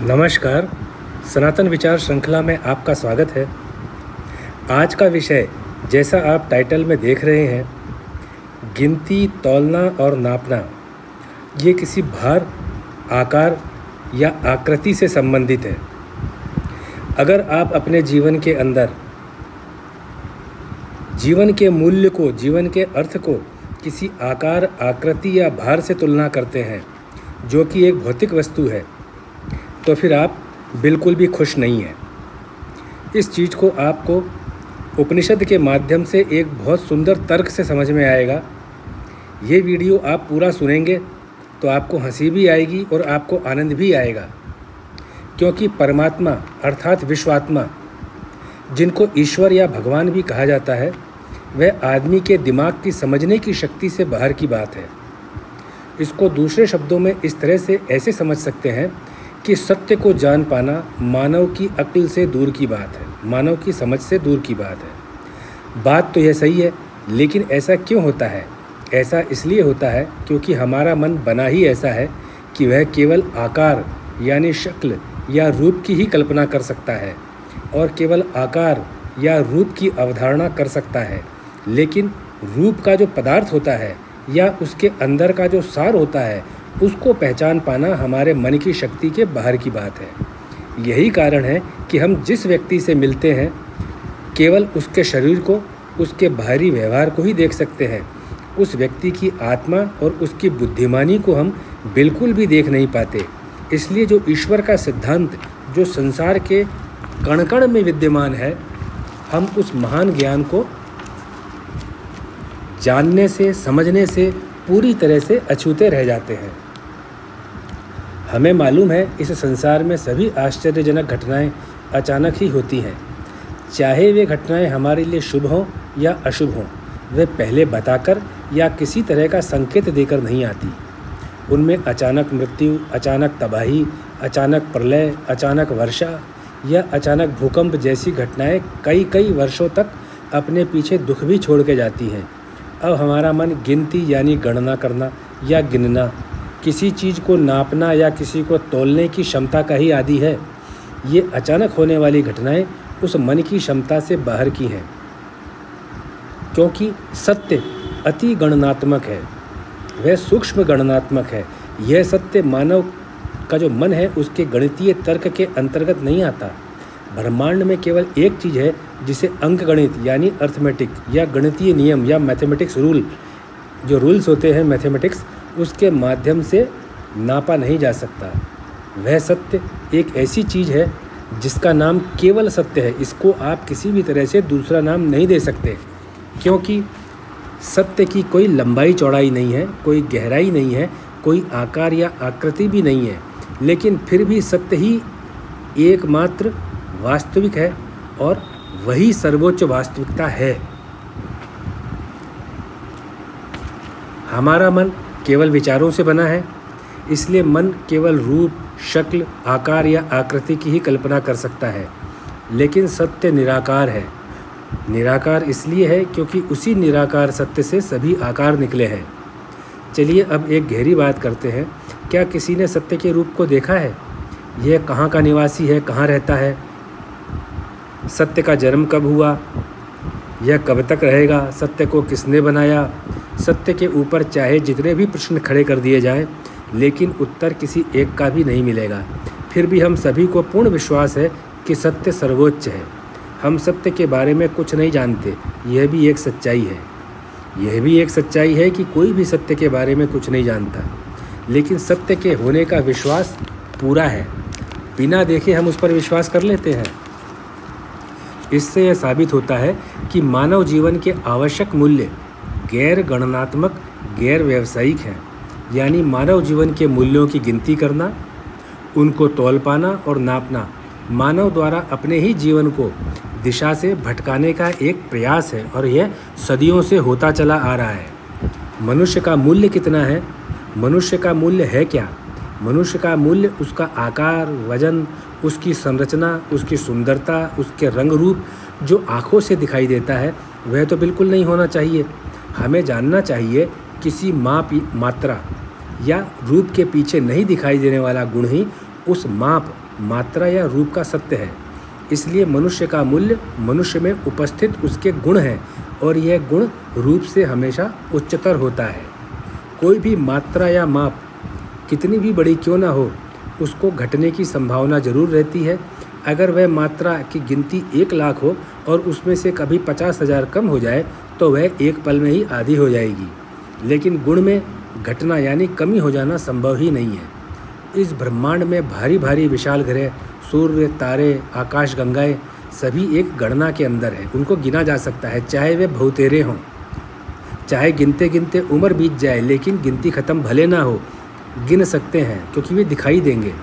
नमस्कार। सनातन विचार श्रृंखला में आपका स्वागत है। आज का विषय, जैसा आप टाइटल में देख रहे हैं, गिनती, तौलना और नापना, ये किसी भार, आकार या आकृति से संबंधित है। अगर आप अपने जीवन के अंदर जीवन के मूल्य को, जीवन के अर्थ को किसी आकार, आकृति या भार से तुलना करते हैं, जो कि एक भौतिक वस्तु है, तो फिर आप बिल्कुल भी खुश नहीं हैं। इस चीज़ को आपको उपनिषद के माध्यम से एक बहुत सुंदर तर्क से समझ में आएगा। ये वीडियो आप पूरा सुनेंगे तो आपको हंसी भी आएगी और आपको आनंद भी आएगा, क्योंकि परमात्मा अर्थात विश्वात्मा, जिनको ईश्वर या भगवान भी कहा जाता है, वह आदमी के दिमाग की समझने की शक्ति से बाहर की बात है। इसको दूसरे शब्दों में इस तरह से ऐसे समझ सकते हैं कि सत्य को जान पाना मानव की अक्ल से दूर की बात है, मानव की समझ से दूर की बात है। बात तो यह सही है, लेकिन ऐसा क्यों होता है? ऐसा इसलिए होता है क्योंकि हमारा मन बना ही ऐसा है कि वह केवल आकार यानी शक्ल या रूप की ही कल्पना कर सकता है और केवल आकार या रूप की अवधारणा कर सकता है। लेकिन रूप का जो पदार्थ होता है या उसके अंदर का जो सार होता है, उसको पहचान पाना हमारे मन की शक्ति के बाहर की बात है। यही कारण है कि हम जिस व्यक्ति से मिलते हैं, केवल उसके शरीर को, उसके बाहरी व्यवहार को ही देख सकते हैं। उस व्यक्ति की आत्मा और उसकी बुद्धिमानी को हम बिल्कुल भी देख नहीं पाते। इसलिए जो ईश्वर का सिद्धांत, जो संसार के कण कण में विद्यमान है, हम उस महान ज्ञान को जानने से, समझने से पूरी तरह से अछूते रह जाते हैं। हमें मालूम है इस संसार में सभी आश्चर्यजनक घटनाएं अचानक ही होती हैं। चाहे वे घटनाएं हमारे लिए शुभ हों या अशुभ हों, वे पहले बताकर या किसी तरह का संकेत देकर नहीं आती। उनमें अचानक मृत्यु, अचानक तबाही, अचानक प्रलय, अचानक वर्षा या अचानक भूकंप जैसी घटनाएं कई कई वर्षों तक अपने पीछे दुख भी छोड़ के जाती हैं। अब हमारा मन गिनती यानी गणना करना या गिनना, किसी चीज़ को नापना या किसी को तौलने की क्षमता का ही आदी है। ये अचानक होने वाली घटनाएं उस मन की क्षमता से बाहर की हैं, क्योंकि सत्य अति गणनात्मक है, वह सूक्ष्म गणनात्मक है। यह सत्य मानव का जो मन है उसके गणितीय तर्क के अंतर्गत नहीं आता। ब्रह्मांड में केवल एक चीज़ है जिसे अंकगणित यानी अर्थमेटिक या गणितीय नियम या मैथमेटिक्स रूल, जो रूल्स होते हैं मैथमेटिक्स, उसके माध्यम से नापा नहीं जा सकता। वह सत्य एक ऐसी चीज़ है जिसका नाम केवल सत्य है। इसको आप किसी भी तरह से दूसरा नाम नहीं दे सकते, क्योंकि सत्य की कोई लंबाई चौड़ाई नहीं है, कोई गहराई नहीं है, कोई आकार या आकृति भी नहीं है। लेकिन फिर भी सत्य ही एकमात्र वास्तविक है और वही सर्वोच्च वास्तविकता है। हमारा मन केवल विचारों से बना है, इसलिए मन केवल रूप, शक्ल, आकार या आकृति की ही कल्पना कर सकता है। लेकिन सत्य निराकार है। निराकार इसलिए है क्योंकि उसी निराकार सत्य से सभी आकार निकले हैं। चलिए अब एक गहरी बात करते हैं। क्या किसी ने सत्य के रूप को देखा है? यह कहाँ का निवासी है, कहाँ रहता है? सत्य का जन्म कब हुआ? यह कब तक रहेगा? सत्य को किसने बनाया? सत्य के ऊपर चाहे जितने भी प्रश्न खड़े कर दिए जाएं, लेकिन उत्तर किसी एक का भी नहीं मिलेगा। फिर भी हम सभी को पूर्ण विश्वास है कि सत्य सर्वोच्च है। हम सत्य के बारे में कुछ नहीं जानते, यह भी एक सच्चाई है। यह भी एक सच्चाई है कि कोई भी सत्य के बारे में कुछ नहीं जानता, लेकिन सत्य के होने का विश्वास पूरा है। बिना देखे हम उस पर विश्वास कर लेते हैं। इससे यह साबित होता है कि मानव जीवन के आवश्यक मूल्य गैर गणनात्मक, गैर व्यावसायिक हैं। यानी मानव जीवन के मूल्यों की गिनती करना, उनको तौल पाना और नापना मानव द्वारा अपने ही जीवन को दिशा से भटकाने का एक प्रयास है, और यह सदियों से होता चला आ रहा है। मनुष्य का मूल्य कितना है? मनुष्य का मूल्य है क्या? मनुष्य का मूल्य उसका आकार, वजन, उसकी संरचना, उसकी सुंदरता, उसके रंग रूप जो आँखों से दिखाई देता है, वह तो बिल्कुल नहीं होना चाहिए। हमें जानना चाहिए किसी मात्रा या रूप के पीछे नहीं दिखाई देने वाला गुण ही उस मात्रा या रूप का सत्य है। इसलिए मनुष्य का मूल्य मनुष्य में उपस्थित उसके गुण हैं और यह गुण रूप से हमेशा उच्चतर होता है। कोई भी मात्रा या माप कितनी भी बड़ी क्यों ना हो, उसको घटने की संभावना जरूर रहती है। अगर वह मात्रा की गिनती 1,00,000 हो और उसमें से कभी 50,000 कम हो जाए तो वह एक पल में ही आधी हो जाएगी। लेकिन गुण में घटना यानी कमी हो जाना संभव ही नहीं है। इस ब्रह्मांड में भारी भारी विशाल ग्रह, सूर्य, तारे, आकाश गंगाएं सभी एक गणना के अंदर है। उनको गिना जा सकता है, चाहे वे बहुतेरे हों, चाहे गिनते गिनते उम्र बीत जाए, लेकिन गिनती ख़त्म भले ना हो, गिन सकते हैं क्योंकि वे दिखाई देंगे।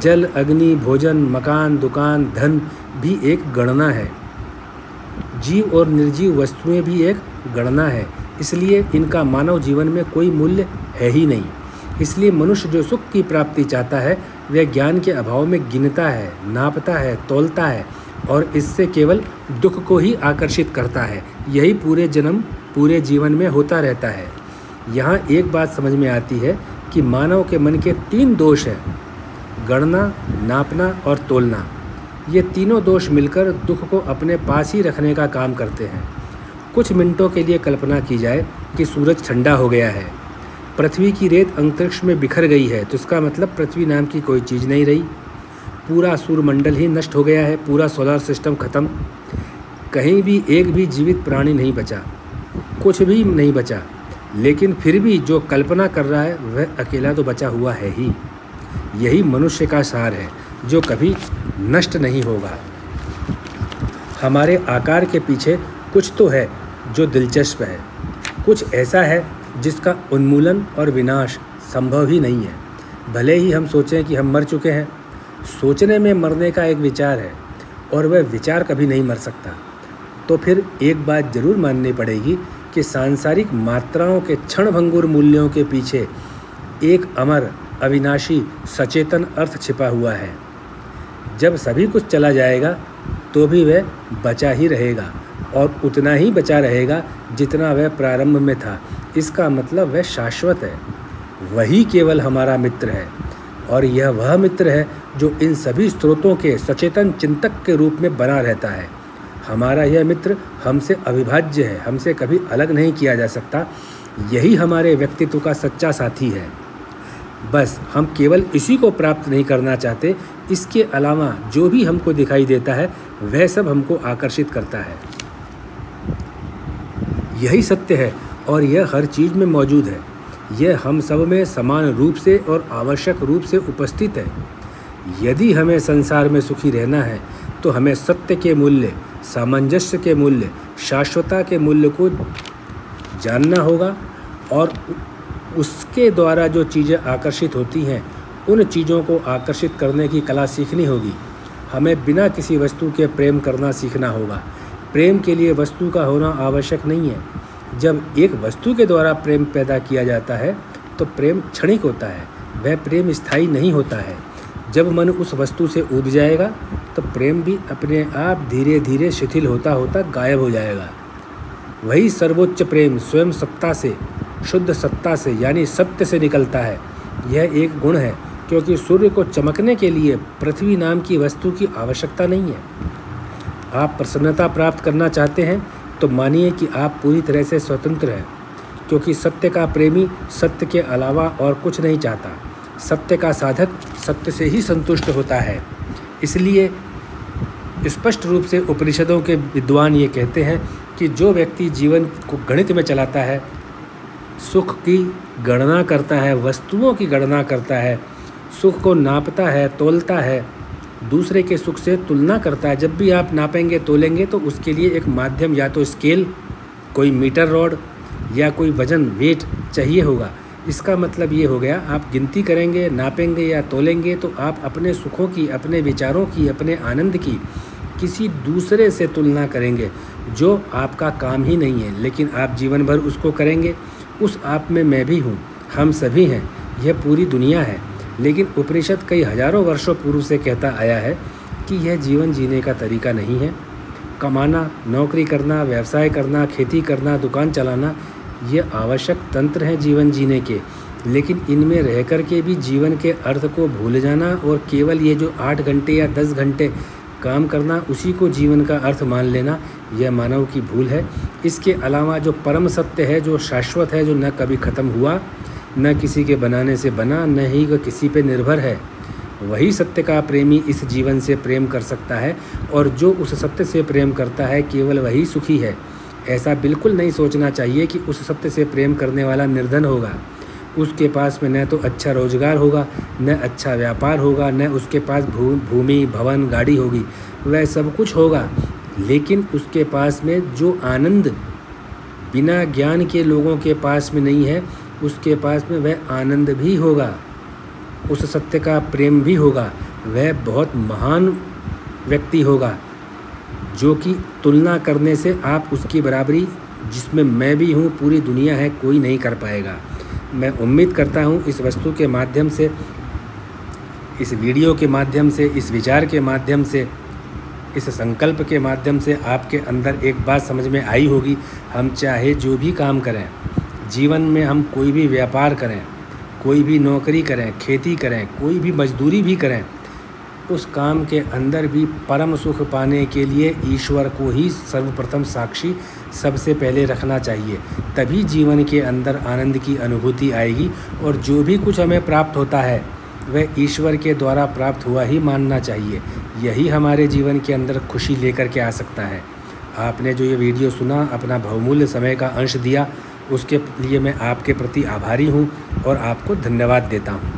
जल, अग्नि, भोजन, मकान, दुकान, धन भी एक गणना है। जीव और निर्जीव वस्तुएं भी एक गणना है। इसलिए इनका मानव जीवन में कोई मूल्य है ही नहीं। इसलिए मनुष्य जो सुख की प्राप्ति चाहता है वह ज्ञान के अभाव में गिनता है, नापता है, तौलता है और इससे केवल दुख को ही आकर्षित करता है। यही पूरे जीवन में होता रहता है। यहाँ एक बात समझ में आती है कि मानव के मन के 3 दोष हैं: गणना, नापना और तोलना। ये तीनों दोष मिलकर दुख को अपने पास ही रखने का काम करते हैं। कुछ मिनटों के लिए कल्पना की जाए कि सूरज ठंडा हो गया है, पृथ्वी की रेत अंतरिक्ष में बिखर गई है, तो इसका मतलब पृथ्वी नाम की कोई चीज़ नहीं रही। पूरा सूर्यमंडल ही नष्ट हो गया है, पूरा सोलर सिस्टम ख़त्म, कहीं भी एक भी जीवित प्राणी नहीं बचा, कुछ भी नहीं बचा। लेकिन फिर भी जो कल्पना कर रहा है वह अकेला तो बचा हुआ है ही। यही मनुष्य का सार है जो कभी नष्ट नहीं होगा। हमारे आकार के पीछे कुछ तो है जो दिलचस्प है, कुछ ऐसा है जिसका उन्मूलन और विनाश संभव ही नहीं है। भले ही हम सोचें कि हम मर चुके हैं, सोचने में मरने का एक विचार है और वह विचार कभी नहीं मर सकता। तो फिर एक बात जरूर माननी पड़ेगी कि सांसारिक मात्राओं के क्षणभंगुर मूल्यों के पीछे एक अमर, अविनाशी, सचेतन अर्थ छिपा हुआ है। जब सभी कुछ चला जाएगा तो भी वह बचा ही रहेगा और उतना ही बचा रहेगा जितना वह प्रारंभ में था। इसका मतलब वह शाश्वत है, वही केवल हमारा मित्र है और यह वह मित्र है जो इन सभी स्रोतों के सचेतन चिंतक के रूप में बना रहता है। हमारा यह मित्र हमसे अविभाज्य है, हमसे कभी अलग नहीं किया जा सकता। यही हमारे व्यक्तित्व का सच्चा साथी है। बस हम केवल इसी को प्राप्त नहीं करना चाहते, इसके अलावा जो भी हमको दिखाई देता है वह सब हमको आकर्षित करता है। यही सत्य है और यह हर चीज़ में मौजूद है। यह हम सब में समान रूप से और आवश्यक रूप से उपस्थित है। यदि हमें संसार में सुखी रहना है तो हमें सत्य के मूल्य, सामंजस्य के मूल्य, शाश्वतता के मूल्य को जानना होगा और उसके द्वारा जो चीज़ें आकर्षित होती हैं उन चीज़ों को आकर्षित करने की कला सीखनी होगी। हमें बिना किसी वस्तु के प्रेम करना सीखना होगा। प्रेम के लिए वस्तु का होना आवश्यक नहीं है। जब एक वस्तु के द्वारा प्रेम पैदा किया जाता है तो प्रेम क्षणिक होता है, वह प्रेम स्थायी नहीं होता है। जब मन उस वस्तु से ऊब जाएगा तो प्रेम भी अपने आप धीरे धीरे शिथिल होता होता गायब हो जाएगा। वही सर्वोच्च प्रेम स्वयं सत्ता से, शुद्ध सत्ता से यानी सत्य से निकलता है। यह एक गुण है क्योंकि सूर्य को चमकने के लिए पृथ्वी नाम की वस्तु की आवश्यकता नहीं है। आप प्रसन्नता प्राप्त करना चाहते हैं तो मानिए कि आप पूरी तरह से स्वतंत्र हैं, क्योंकि सत्य का प्रेमी सत्य के अलावा और कुछ नहीं चाहता। सत्य का साधक सत्य से ही संतुष्ट होता है। इसलिए स्पष्ट रूप से उपनिषदों के विद्वान ये कहते हैं कि जो व्यक्ति जीवन को गणित में चलाता है, सुख की गणना करता है, वस्तुओं की गणना करता है, सुख को नापता है, तोलता है, दूसरे के सुख से तुलना करता है। जब भी आप नापेंगे, तोलेंगे तो उसके लिए एक माध्यम, या तो स्केल, कोई मीटर रॉड या कोई वजन, वेट चाहिए होगा। इसका मतलब ये हो गया, आप गिनती करेंगे, नापेंगे या तोलेंगे तो आप अपने सुखों की, अपने विचारों की, अपने आनंद की किसी दूसरे से तुलना करेंगे जो आपका काम ही नहीं है, लेकिन आप जीवन भर उसको करेंगे। उस आप में मैं भी हूँ, हम सभी हैं, यह पूरी दुनिया है। लेकिन उपनिषद कई हजारों वर्षों पूर्व से कहता आया है कि यह जीवन जीने का तरीका नहीं है। कमाना, नौकरी करना, व्यवसाय करना, खेती करना, दुकान चलाना, ये आवश्यक तंत्र हैं जीवन जीने के। लेकिन इनमें रह कर के भी जीवन के अर्थ को भूल जाना और केवल ये जो 8 घंटे या 10 घंटे काम करना उसी को जीवन का अर्थ मान लेना, यह मानव की भूल है। इसके अलावा जो परम सत्य है, जो शाश्वत है, जो न कभी ख़त्म हुआ, न किसी के बनाने से बना, न ही वह किसी पे निर्भर है, वही सत्य का प्रेमी इस जीवन से प्रेम कर सकता है। और जो उस सत्य से प्रेम करता है केवल वही सुखी है। ऐसा बिल्कुल नहीं सोचना चाहिए कि उस सत्य से प्रेम करने वाला निर्धन होगा, उसके पास में न तो अच्छा रोजगार होगा, न अच्छा व्यापार होगा, न उसके पास भूमि भवन गाड़ी होगी। वह सब कुछ होगा, लेकिन उसके पास में जो आनंद बिना ज्ञान के लोगों के पास में नहीं है, उसके पास में वह आनंद भी होगा, उस सत्य का प्रेम भी होगा। वह बहुत महान व्यक्ति होगा, जो कि तुलना करने से आप उसकी बराबरी, जिसमें मैं भी हूँ, पूरी दुनिया है, कोई नहीं कर पाएगा। मैं उम्मीद करता हूँ इस वस्तु के माध्यम से, इस वीडियो के माध्यम से, इस विचार के माध्यम से, इस संकल्प के माध्यम से आपके अंदर एक बात समझ में आई होगी। हम चाहे जो भी काम करें जीवन में, हम कोई भी व्यापार करें, कोई भी नौकरी करें, खेती करें, कोई भी मजदूरी भी करें, उस काम के अंदर भी परम सुख पाने के लिए ईश्वर को ही सर्वप्रथम साक्षी सबसे पहले रखना चाहिए। तभी जीवन के अंदर आनंद की अनुभूति आएगी और जो भी कुछ हमें प्राप्त होता है वह ईश्वर के द्वारा प्राप्त हुआ ही मानना चाहिए। यही हमारे जीवन के अंदर खुशी लेकर के आ सकता है। आपने जो ये वीडियो सुना, अपना बहुमूल्य समय का अंश दिया, उसके लिए मैं आपके प्रति आभारी हूँ और आपको धन्यवाद देता हूँ।